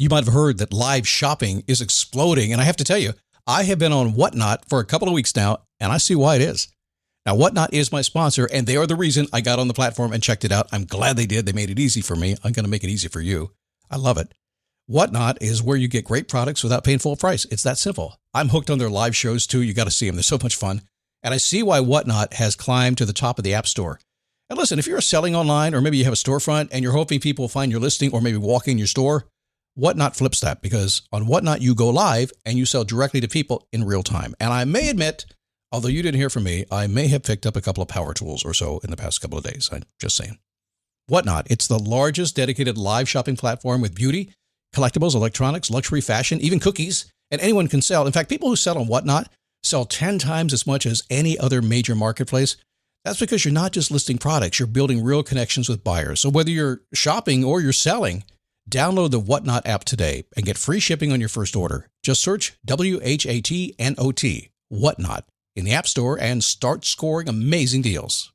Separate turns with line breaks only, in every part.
You might have heard that live shopping is exploding. And I have to tell you, I have been on Whatnot for a couple of weeks now, and I see why it is. Now, Whatnot is my sponsor, and they are the reason I got on the platform and checked it out. I'm glad they did. They made it easy for me. I'm going to make it easy for you. I love it. Whatnot is where you get great products without paying full price. It's that simple. I'm hooked on their live shows, too. You got to see them. They're so much fun. And I see why Whatnot has climbed to the top of the App Store. And listen, if you're selling online, or maybe you have a storefront and you're hoping people will find your listing or maybe walk in your store, Whatnot flips that, because on Whatnot, you go live and you sell directly to people in real time. And I may admit, although you didn't hear from me, I may have picked up a couple of power tools or so in the past couple of days. I'm just saying. Whatnot, it's the largest dedicated live shopping platform with beauty, collectibles, electronics, luxury, fashion, even cookies, and anyone can sell. In fact, people who sell on Whatnot sell 10 times as much as any other major marketplace. That's because you're not just listing products, you're building real connections with buyers. So whether you're shopping or you're selling, download the Whatnot app today and get free shipping on your first order. Just search WHATNOT, Whatnot, in the App Store and start scoring amazing deals.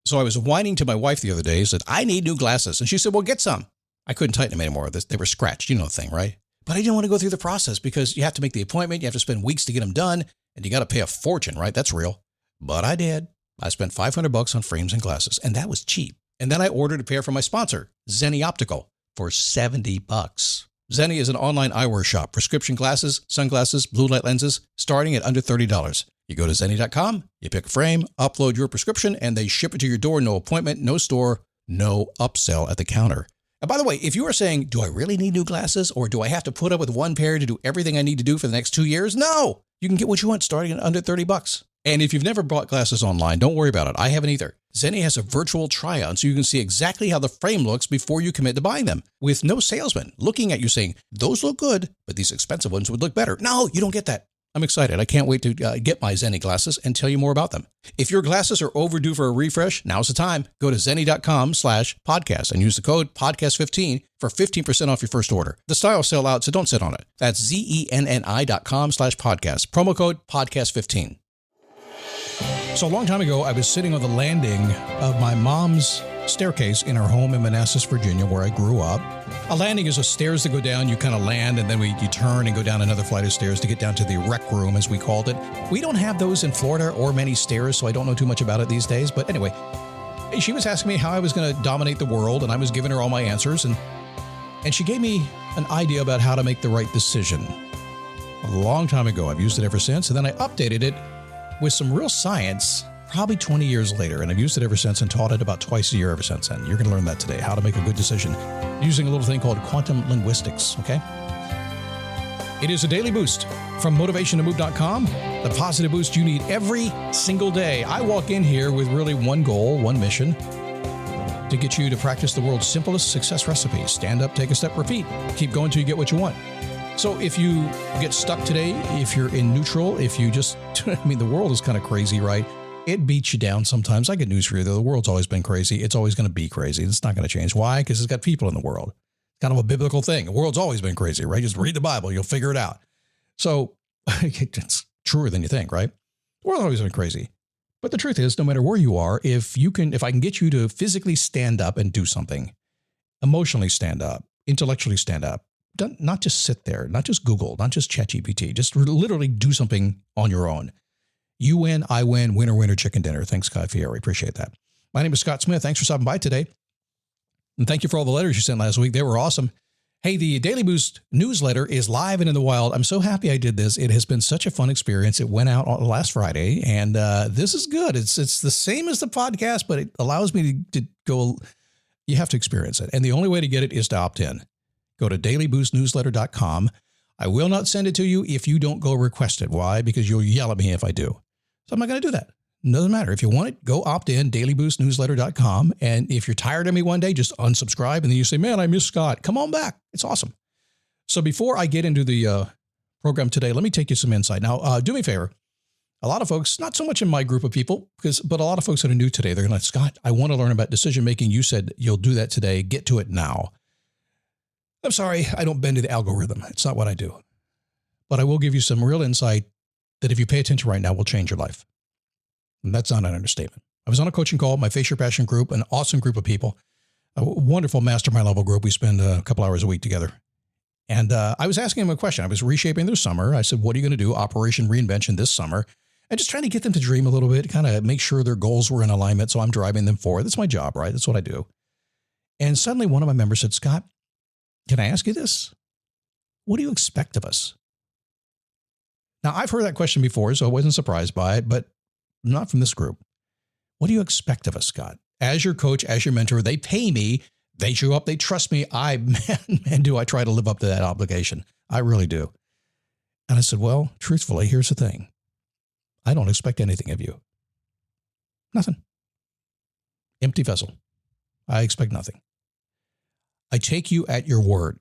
So I was whining to my wife the other day, said, I need new glasses. And she said, well, get some. I couldn't tighten them anymore. They were scratched. You know the thing, right? But I didn't want to go through the process because you have to make the appointment. You have to spend weeks to get them done. And you got to pay a fortune, right? That's real. But I did. I spent $500 on frames and glasses, and that was cheap. And then I ordered a pair from my sponsor, Zenni Optical, for $70. Zenni is an online eyewear shop, prescription glasses, sunglasses, blue light lenses, starting at under $30. You go to Zenni.com, you pick a frame, upload your prescription, and they ship it to your door. No appointment, no store, no upsell at the counter. And by the way, if you are saying, do I really need new glasses, or do I have to put up with one pair to do everything I need to do for the next 2 years? No, you can get what you want starting at under $30. And if you've never bought glasses online, don't worry about it. I haven't either. Zenni has a virtual try-on so you can see exactly how the frame looks before you commit to buying them, with no salesman looking at you saying, those look good, but these expensive ones would look better. No, you don't get that. I'm excited. I can't wait to get my Zenni glasses and tell you more about them. If your glasses are overdue for a refresh, now's the time. Go to Zenni.com/podcast and use the code podcast15 for 15% off your first order. The styles sell out, so don't sit on it. That's Zenni.com/podcast. Promo code podcast15. So a long time ago, I was sitting on the landing of my mom's staircase in her home in Manassas, Virginia, where I grew up. A landing is a stairs that go down. You kind of land, and then you turn and go down another flight of stairs to get down to the rec room, as we called it. We don't have those in Florida or many stairs, so I don't know too much about it these days. But anyway, she was asking me how I was going to dominate the world, and I was giving her all my answers. And she gave me an idea about how to make the right decision. A long time ago. I've used it ever since, and then I updated it with some real science probably 20 years later, and I've used it ever since and taught it about twice a year ever since then. You're going to learn that today, how to make a good decision using a little thing called quantum linguistics, okay? It is a daily boost from motivationtomove.com, the positive boost you need every single day. I walk in here with really one goal, one mission, to get you to practice the world's simplest success recipe. Stand up, take a step, repeat. Keep going till you get what you want. So if you get stuck today, if you're in neutral, if you just, I mean, the world is kind of crazy, right? It beats you down sometimes. I get news for you, though. The world's always been crazy. It's always going to be crazy. It's not going to change. Why? Because it's got people in the world. It's kind of a biblical thing. The world's always been crazy, right? Just read the Bible. You'll figure it out. So it's truer than you think, right? The world's always been crazy. But the truth is, no matter where you are, if I can get you to physically stand up and do something, emotionally stand up, intellectually stand up, not just sit there, not just Google, not just ChatGPT, just literally do something on your own. You win, I win, winner, winner, chicken dinner. Thanks, Guy Fieri. Appreciate that. My name is Scott Smith. Thanks for stopping by today. And thank you for all the letters you sent last week. They were awesome. Hey, the Daily Boost newsletter is live and in the wild. I'm so happy I did this. It has been such a fun experience. It went out last Friday, and this is good. It's the same as the podcast, but it allows me to go. You have to experience it. And the only way to get it is to opt in. Go to dailyboostnewsletter.com. I will not send it to you if you don't go request it. Why? Because you'll yell at me if I do. So I'm not going to do that. It doesn't matter. If you want it, go opt in, dailyboostnewsletter.com. And if you're tired of me one day, just unsubscribe. And then you say, man, I miss Scott. Come on back. It's awesome. So before I get into the program today, let me take you some insight. Now, do me a favor. A lot of folks, not so much in my group of people, but a lot of folks that are new today, they're going to, Scott, I want to learn about decision making. You said you'll do that today. Get to it now. I'm sorry, I don't bend to the algorithm. It's not what I do. But I will give you some real insight that if you pay attention right now will change your life. And that's not an understatement. I was on a coaching call, my Face Your Passion group, an awesome group of people, a wonderful mastermind level group. We spend a couple hours a week together. And I was asking them a question. I was reshaping their summer. I said, what are you going to do? Operation Reinvention this summer. And just trying to get them to dream a little bit, kind of make sure their goals were in alignment. So I'm driving them forward. That's my job, right? That's what I do. And suddenly one of my members said, Scott, can I ask you this? What do you expect of us? Now, I've heard that question before, so I wasn't surprised by it, but not from this group. What do you expect of us, Scott? As your coach, as your mentor, they pay me. They show up. They trust me. Man, do I try to live up to that obligation. I really do. And I said, well, truthfully, here's the thing. I don't expect anything of you. Nothing. Empty vessel. I expect nothing. I take you at your word.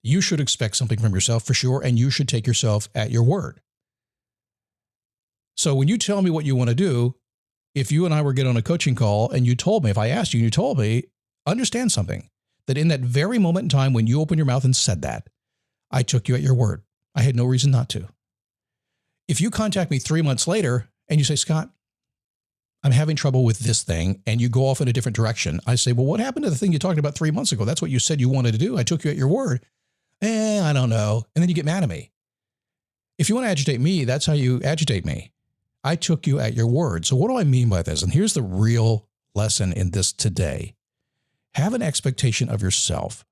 You should expect something from yourself for sure, and you should take yourself at your word. So when you tell me what you want to do, if you and I were getting on a coaching call and you told me, if I asked you and you told me, understand something, that in that very moment in time when you opened your mouth and said that, I took you at your word. I had no reason not to. If you contact me 3 months later and you say, Scott, I'm having trouble with this thing, and you go off in a different direction, I say, well, what happened to the thing you talked about 3 months ago? That's what you said you wanted to do. I took you at your word. I don't know. And then you get mad at me. If you want to agitate me, that's how you agitate me. I took you at your word. So what do I mean by this? And here's the real lesson in this today. Have an expectation of yourself.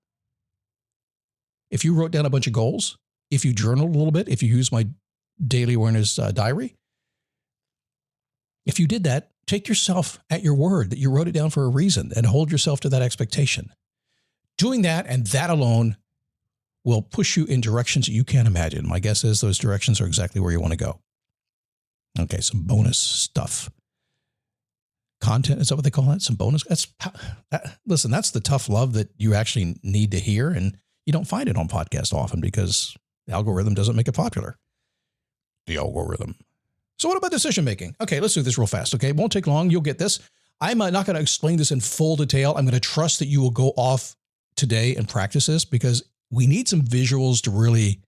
If you wrote down a bunch of goals, if you journaled a little bit, if you use my daily awareness diary, if you did that, take yourself at your word that you wrote it down for a reason and hold yourself to that expectation. Doing that and that alone will push you in directions that you can't imagine. My guess is those directions are exactly where you want to go. Okay, some bonus stuff. Content, is that what they call that? Some bonus? Listen, that's the tough love that you actually need to hear, and you don't find it on podcasts often because the algorithm doesn't make it popular. The algorithm. So what about decision making? Okay, let's do this real fast, okay? It won't take long. You'll get this. I'm not going to explain this in full detail. I'm going to trust that you will go off today and practice this because we need some visuals to really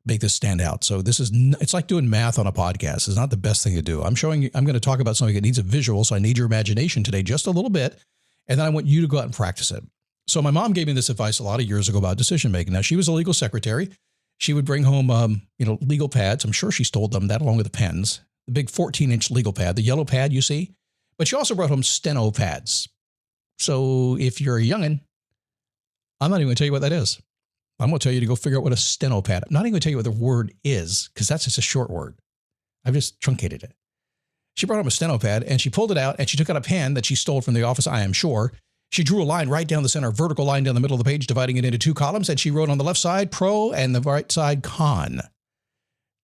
make this stand out. So it's like doing math on a podcast. It's not the best thing to do. I'm going to talk about something that needs a visual. So I need your imagination today, just a little bit. And then I want you to go out and practice it. So my mom gave me this advice a lot of years ago about decision making. Now she was a legal secretary. She would bring home, legal pads. I'm sure she stole them, that along with the pens, the big 14-inch legal pad, the yellow pad you see. But she also brought home steno pads. So if you're a youngin', I'm not even going to tell you what that is. I'm going to tell you to go figure out what a steno pad. I'm not even going to tell you what the word is because that's just a short word. I've just truncated it. She brought home a steno pad and she pulled it out and she took out a pen that she stole from the office, I am sure. She drew a line right down the center, a vertical line down the middle of the page, dividing it into two columns, and she wrote on the left side pro and the right side con.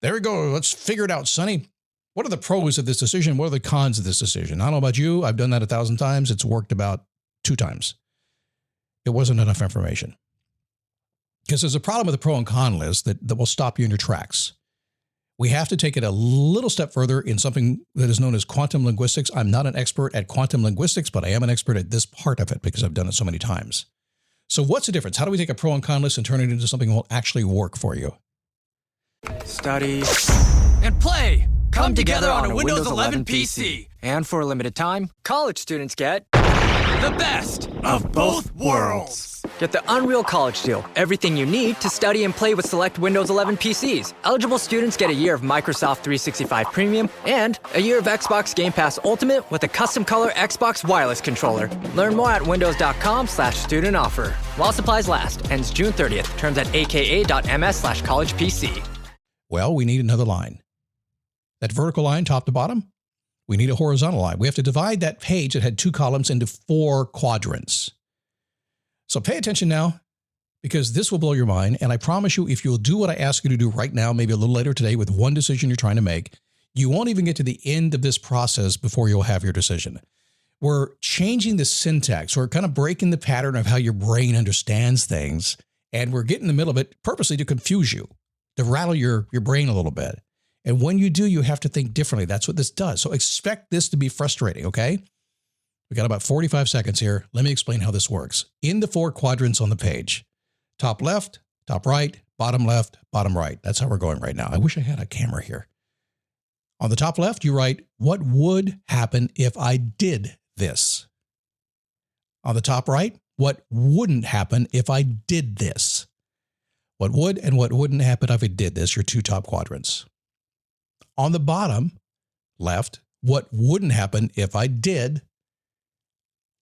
There we go. Let's figure it out, Sonny. What are the pros of this decision? What are the cons of this decision? I don't know about you. I've done that 1,000 times. It's worked about 2 times. It wasn't enough information. Because there's a problem with the pro and con list that will stop you in your tracks. We have to take it a little step further in something that is known as quantum linguistics. I'm not an expert at quantum linguistics, but I am an expert at this part of it because I've done it so many times. So what's the difference? How do we take a pro and con list and turn it into something that will actually work for you?
Study and play come together on a Windows 11 PC. And for a limited time, college students get the best of both worlds. Get the Unreal College Deal. Everything you need to study and play with select Windows 11 PCs. Eligible students get a year of Microsoft 365 Premium and a year of Xbox Game Pass Ultimate with a custom color Xbox wireless controller. Learn more at windows.com/student offer. While supplies last. Ends June 30th. Terms at aka.ms/collegepc.
Well, we need another line. That vertical line, top to bottom, we need a horizontal line. We have to divide that page that had 2 columns into 4 quadrants. So pay attention now, because this will blow your mind. And I promise you, if you'll do what I ask you to do right now, maybe a little later today with one decision you're trying to make, you won't even get to the end of this process before you'll have your decision. We're changing the syntax. We're kind of breaking the pattern of how your brain understands things. And we're getting in the middle of it purposely to confuse you, to rattle your brain a little bit. And when you do, you have to think differently. That's what this does. So expect this to be frustrating, okay? We got about 45 seconds here. Let me explain how this works. In the 4 quadrants on the page, top left, top right, bottom left, bottom right. That's how we're going right now. I wish I had a camera here. On the top left, you write, what would happen if I did this? On the top right, what wouldn't happen if I did this? What would and what wouldn't happen if I did this, your two top quadrants. On the bottom left, what wouldn't happen if I did,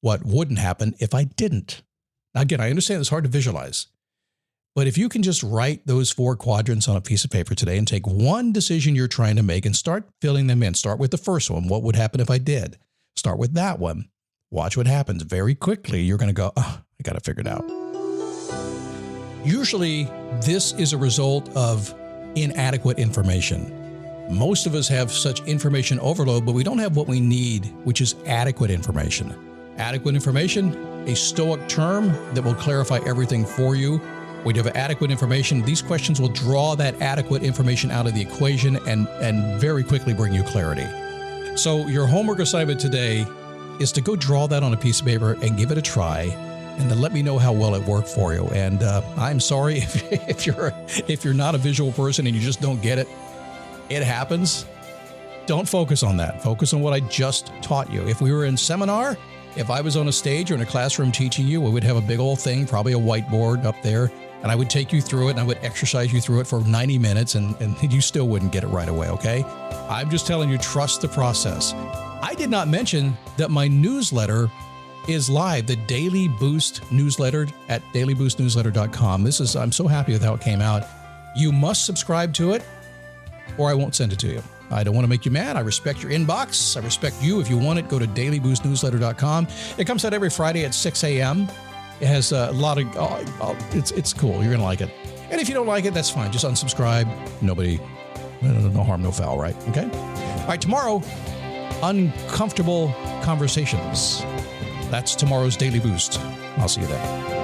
what wouldn't happen if I didn't. Now, again, I understand it's hard to visualize, but if you can just write those 4 quadrants on a piece of paper today and take one decision you're trying to make and start filling them in. Start with the first one. What would happen if I did? Start with that one. Watch what happens. Very quickly, you're going to go, oh, I got to figure it out. Usually, this is a result of inadequate information. Most of us have such information overload, but we don't have what we need, which is adequate information. Adequate information, a Stoic term that will clarify everything for you. When you have adequate information, these questions will draw that adequate information out of the equation and very quickly bring you clarity. So your homework assignment today is to go draw that on a piece of paper and give it a try, and then let me know how well it worked for you. And I'm sorry if you're not a visual person and you just don't get it. It happens. Don't focus on that. Focus on what I just taught you. If we were in seminar, if I was on a stage or in a classroom teaching you, we would have a big old thing, probably a whiteboard up there, and I would take you through it and I would exercise you through it for 90 minutes and you still wouldn't get it right away, okay? I'm just telling you, trust the process. I did not mention that my newsletter is live, the Daily Boost newsletter at dailyboostnewsletter.com. I'm so happy with how it came out. You must subscribe to it or I won't send it to you. I don't want to make you mad. I respect your inbox. I respect you. If you want it, go to dailyboostnewsletter.com. It comes out every Friday at 6 a.m. It has a lot of, it's cool. You're going to like it. And if you don't like it, that's fine. Just unsubscribe. No harm, no foul, right? Okay? All right, tomorrow, uncomfortable conversations. That's tomorrow's Daily Boost. I'll see you there.